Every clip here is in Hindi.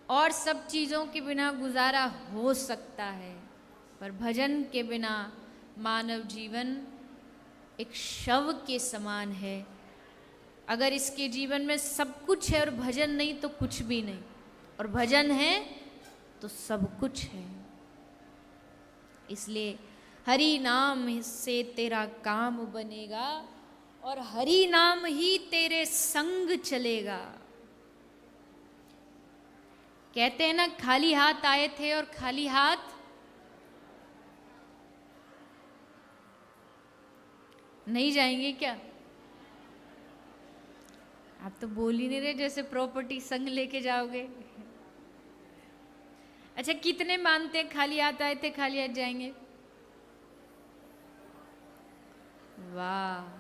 और सब चीज़ों के बिना गुजारा हो सकता है, पर भजन के बिना मानव जीवन एक शव के समान है। अगर इसके जीवन में सब कुछ है और भजन नहीं तो कुछ भी नहीं, और भजन है तो सब कुछ है। इसलिए हरि नाम से तेरा काम बनेगा और हरि नाम ही तेरे संग चलेगा। कहते हैं ना, खाली हाथ आए थे और खाली हाथ नहीं जाएंगे क्या? आप तो बोल ही नहीं रहे, जैसे प्रॉपर्टी संग लेके जाओगे। अच्छा, कितने मानते हैं खाली हाथ आए थे खाली हाथ जाएंगे? वाह,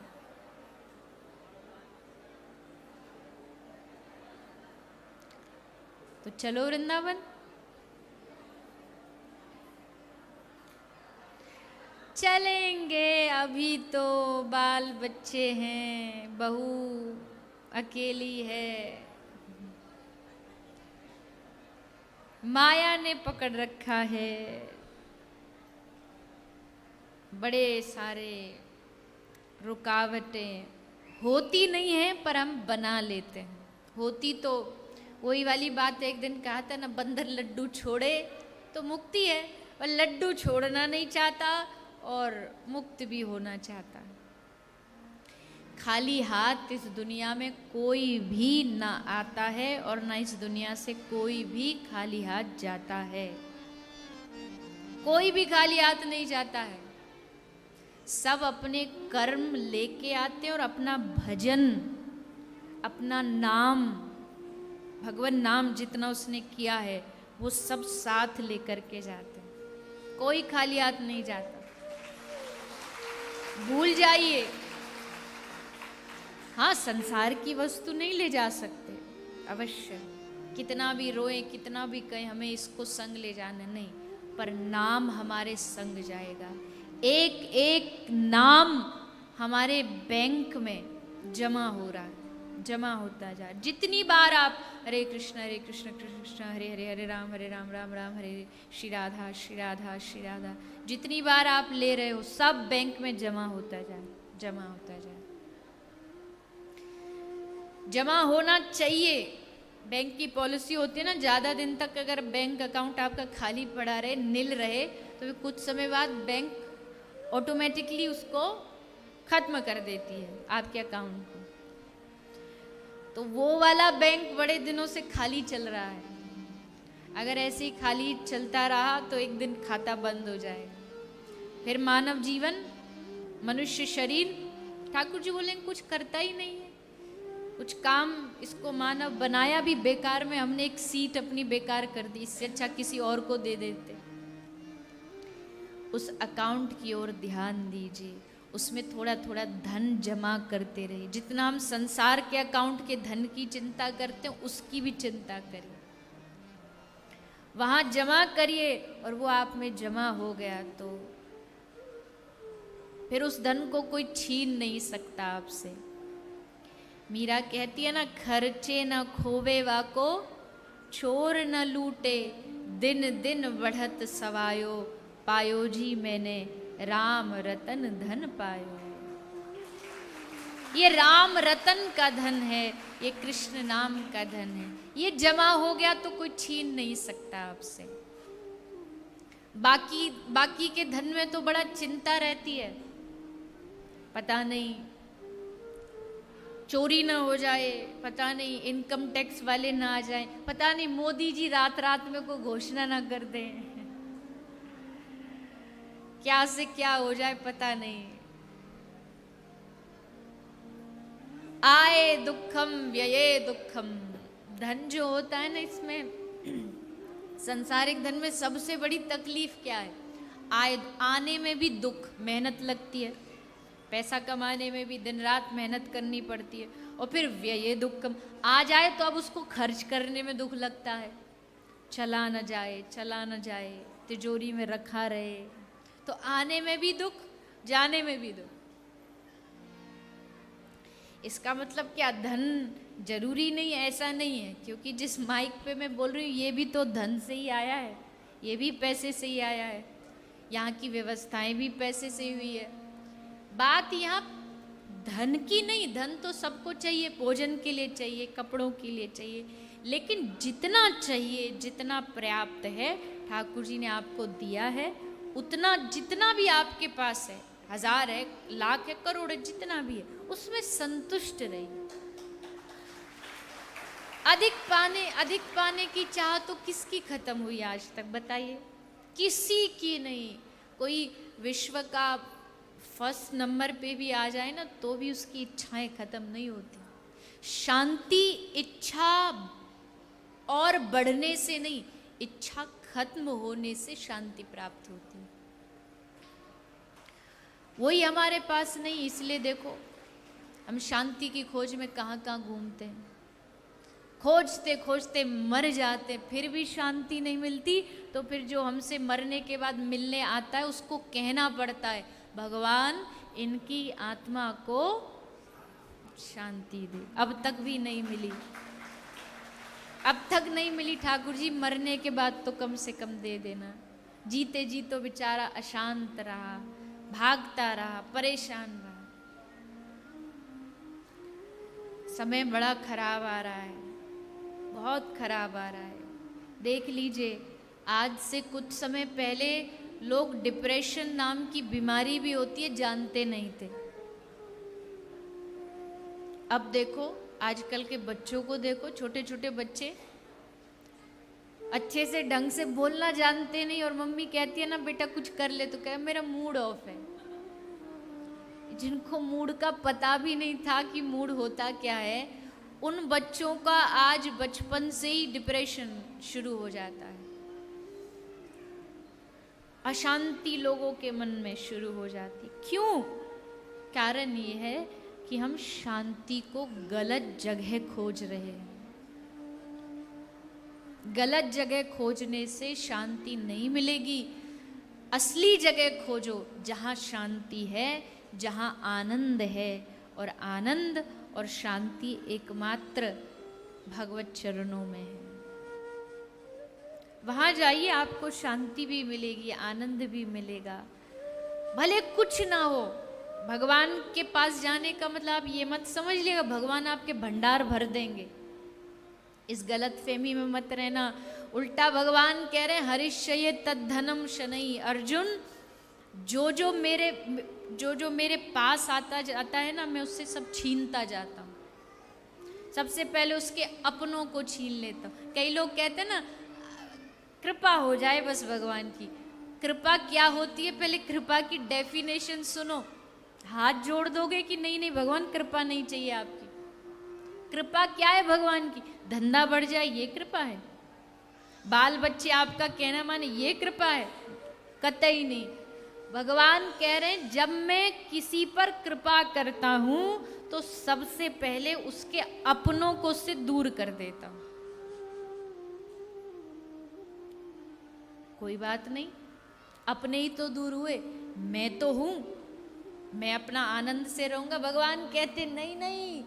तो चलो वृंदावन। चलेंगे, अभी तो बाल बच्चे हैं, बहू अकेली है, माया ने पकड़ रखा है, बड़े सारे रुकावटें होती नहीं है पर हम बना लेते हैं। होती तो वही वाली बात है, एक दिन कहा था ना, बंदर लड्डू छोड़े तो मुक्ति है, और लड्डू छोड़ना नहीं चाहता और मुक्त भी होना चाहता। खाली हाथ इस दुनिया में कोई भी ना आता है और ना इस दुनिया से कोई भी खाली हाथ जाता है। कोई भी खाली हाथ नहीं जाता है। सब अपने कर्म लेके आते हैं और अपना भजन, अपना नाम, भगवान नाम जितना उसने किया है वो सब साथ लेकर के जाते हैं। कोई खाली हाथ नहीं जाता, भूल जाइए। हाँ, संसार की वस्तु नहीं ले जा सकते अवश्य, कितना भी रोए कितना भी कहें हमें इसको संग ले जाना नहीं, पर नाम हमारे संग जाएगा। एक एक नाम हमारे बैंक में जमा हो रहा है, जमा होता जा। जितनी बार आप हरे कृष्ण कृष्ण कृष्ण हरे हरे, हरे राम राम राम हरे, श्री राधा श्री राधा श्री राधा, जितनी बार आप ले रहे हो सब बैंक में जमा होता जाए, जमा होता जाए। जमा होना चाहिए। बैंक की पॉलिसी होती है ना, ज़्यादा दिन तक अगर बैंक अकाउंट आपका खाली पड़ा रहे, निल रहे, तो कुछ समय बाद बैंक ऑटोमेटिकली उसको खत्म कर देती है आपके अकाउंट को। तो वो वाला बैंक बड़े दिनों से खाली चल रहा है, अगर ऐसे ही खाली चलता रहा तो एक दिन खाता बंद हो जाएगा। फिर मानव जीवन, मनुष्य शरीर, ठाकुर जी बोलेंगे कुछ करता ही नहीं है, कुछ काम इसको मानव बनाया भी बेकार में, हमने एक सीट अपनी बेकार कर दी, इससे अच्छा किसी और को दे देते। उस अकाउंट की ओर ध्यान दीजिए, उसमें थोड़ा थोड़ा धन जमा करते रहिए। जितना हम संसार के अकाउंट के धन की चिंता करते हैं उसकी भी चिंता करिए, वहां जमा करिए, और वो आप में जमा हो गया तो फिर उस धन को कोई छीन नहीं सकता आपसे। मीरा कहती है ना, खर्चे न खोवे वाको, चोर न लूटे, दिन दिन बढ़त सवायो, पायो जी मैंने राम रतन धन पायो। ये राम रतन का धन है, ये कृष्ण नाम का धन है, ये जमा हो गया तो कोई छीन नहीं सकता आपसे। बाकी के धन में तो बड़ा चिंता रहती है, पता नहीं चोरी ना हो जाए, पता नहीं इनकम टैक्स वाले ना आ जाए, पता नहीं मोदी जी रात रात में कोई घोषणा ना कर दें, क्या से क्या हो जाए पता नहीं। आए दुखम व्यये दुखम, धन जो होता है ना, इसमें संसारिक धन में सबसे बड़ी तकलीफ क्या है? आने में भी दुख, मेहनत लगती है, पैसा कमाने में भी दिन रात मेहनत करनी पड़ती है, और फिर व्यये दुखम, आ जाए तो अब उसको खर्च करने में दुख लगता है, चला न जाए, तिजोरी में रखा रहे, तो आने में भी दुख, जाने में भी दुख। इसका मतलब क्या? धन जरूरी नहीं, ऐसा नहीं है, क्योंकि जिस माइक पे मैं बोल रही हूँ ये भी तो धन से ही आया है, ये भी पैसे से ही आया है, यहाँ की व्यवस्थाएं भी पैसे से हुई है। बात यहाँ धन की नहीं, धन तो सबको चाहिए, भोजन के लिए चाहिए, कपड़ों के लिए चाहिए, लेकिन जितना चाहिए, जितना पर्याप्त है ठाकुर जी ने आपको दिया है, उतना जितना भी आपके पास है, 1000 है, लाख है, करोड़ है, जितना भी है, उसमें संतुष्ट रहिए। अधिक पाने की चाह तो किसकी खत्म हुई आज तक, बताइए? किसी की नहीं। कोई विश्व का फर्स्ट नंबर पे भी आ जाए ना, तो भी उसकी इच्छाएं खत्म नहीं होती। शांति इच्छा और बढ़ने से नहीं, इच्छा खत्म होने से शांति प्राप्त होती है। वही हमारे पास नहीं, इसलिए देखो हम शांति की खोज में कहाँ कहाँ घूमते हैं, खोजते खोजते मर जाते, फिर भी शांति नहीं मिलती। तो फिर जो हमसे मरने के बाद मिलने आता है उसको कहना पड़ता है, भगवान इनकी आत्मा को शांति दे। अब तक भी नहीं मिली, अब तक नहीं मिली। ठाकुर जी मरने के बाद तो कम से कम दे देना। जीते जी तो बेचारा अशांत रहा, भागता रहा, परेशान रहा। समय बड़ा खराब आ रहा है, बहुत खराब आ रहा है। देख लीजिए, आज से कुछ समय पहले लोग डिप्रेशन नाम की बीमारी भी होती है जानते नहीं थे। अब देखो आजकल के बच्चों को देखो, छोटे छोटे बच्चे अच्छे से ढंग से बोलना जानते नहीं, और मम्मी कहती है ना बेटा कुछ कर ले, तो कहे मेरा मूड ऑफ है। जिनको मूड का पता भी नहीं था कि मूड होता क्या है, उन बच्चों का आज बचपन से ही डिप्रेशन शुरू हो जाता है। अशांति लोगों के मन में शुरू हो जाती। क्यों? कारण ये है कि हम शांति को गलत जगह खोज रहे हैं। गलत जगह खोजने से शांति नहीं मिलेगी। असली जगह खोजो जहाँ शांति है, जहाँ आनंद है, और आनंद और शांति एकमात्र भगवत चरणों में है। वहाँ जाइए, आपको शांति भी मिलेगी, आनंद भी मिलेगा। भले कुछ ना हो, भगवान के पास जाने का मतलब आप ये मत समझ लिएगा भगवान आपके भंडार भर देंगे। इस गलत फहमी में मत रहना। उल्टा भगवान कह रहे हैं हरिष्ये तद्धनम शनई। अर्जुन, जो मेरे पास आता जाता है ना, मैं उससे सब छीनता जाता हूँ। सबसे पहले उसके अपनों को छीन लेता हूँ। कई लोग कहते हैं ना कृपा हो जाए बस भगवान की। कृपा क्या होती है, पहले कृपा की डेफिनेशन सुनो। हाथ जोड़ दोगे कि नहीं नहीं भगवान कृपा नहीं चाहिए आपकी। कृपा क्या है भगवान की? धंधा बढ़ जाए ये कृपा है, बाल बच्चे आपका कहना माने ये कृपा है? कतई नहीं। भगवान कह रहे हैं जब मैं किसी पर कृपा करता हूं तो सबसे पहले उसके अपनों को से दूर कर देता हूं। कोई बात नहीं, अपने ही तो दूर हुए, मैं तो हूं, मैं अपना आनंद से रहूंगा। भगवान कहते नहीं नहीं,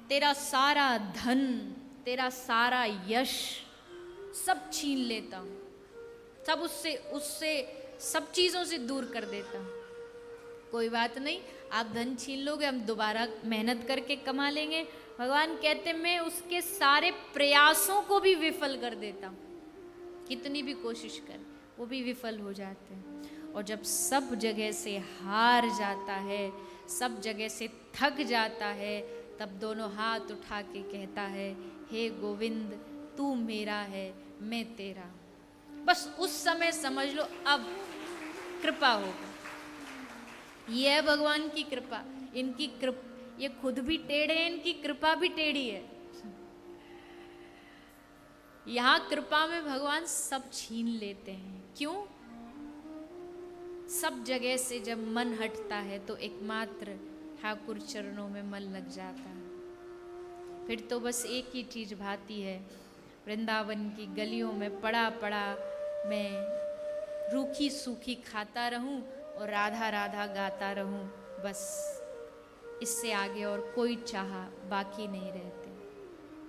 तेरा सारा धन, तेरा सारा यश सब छीन लेता हूं, सब उससे सब चीजों से दूर कर देता हूं। कोई बात नहीं, आप धन छीन लोगे, हम दोबारा मेहनत करके कमा लेंगे। भगवान कहते मैं उसके सारे प्रयासों को भी विफल कर देता हूं। कितनी भी कोशिश कर वो भी विफल हो जाते हैं। और जब सब जगह से हार जाता है, सब जगह से थक जाता है, तब दोनों हाथ उठा के कहता है हे गोविंद तू मेरा है, मैं तेरा। बस उस समय समझ लो अब कृपा होगा। ये है भगवान की कृपा। इनकी कृपा, ये खुद भी टेढ़े हैं, इनकी कृपा भी टेढ़ी है। यहां कृपा में भगवान सब छीन लेते हैं। क्यों? सब जगह से जब मन हटता है तो एकमात्र ठाकुर चरणों में मन लग जाता है। फिर तो बस एक ही चीज भाती है, वृंदावन की गलियों में पड़ा पड़ा मैं रूखी सूखी खाता रहूं और राधा राधा गाता रहूं। बस इससे आगे और कोई चाह बाकी नहीं रहती।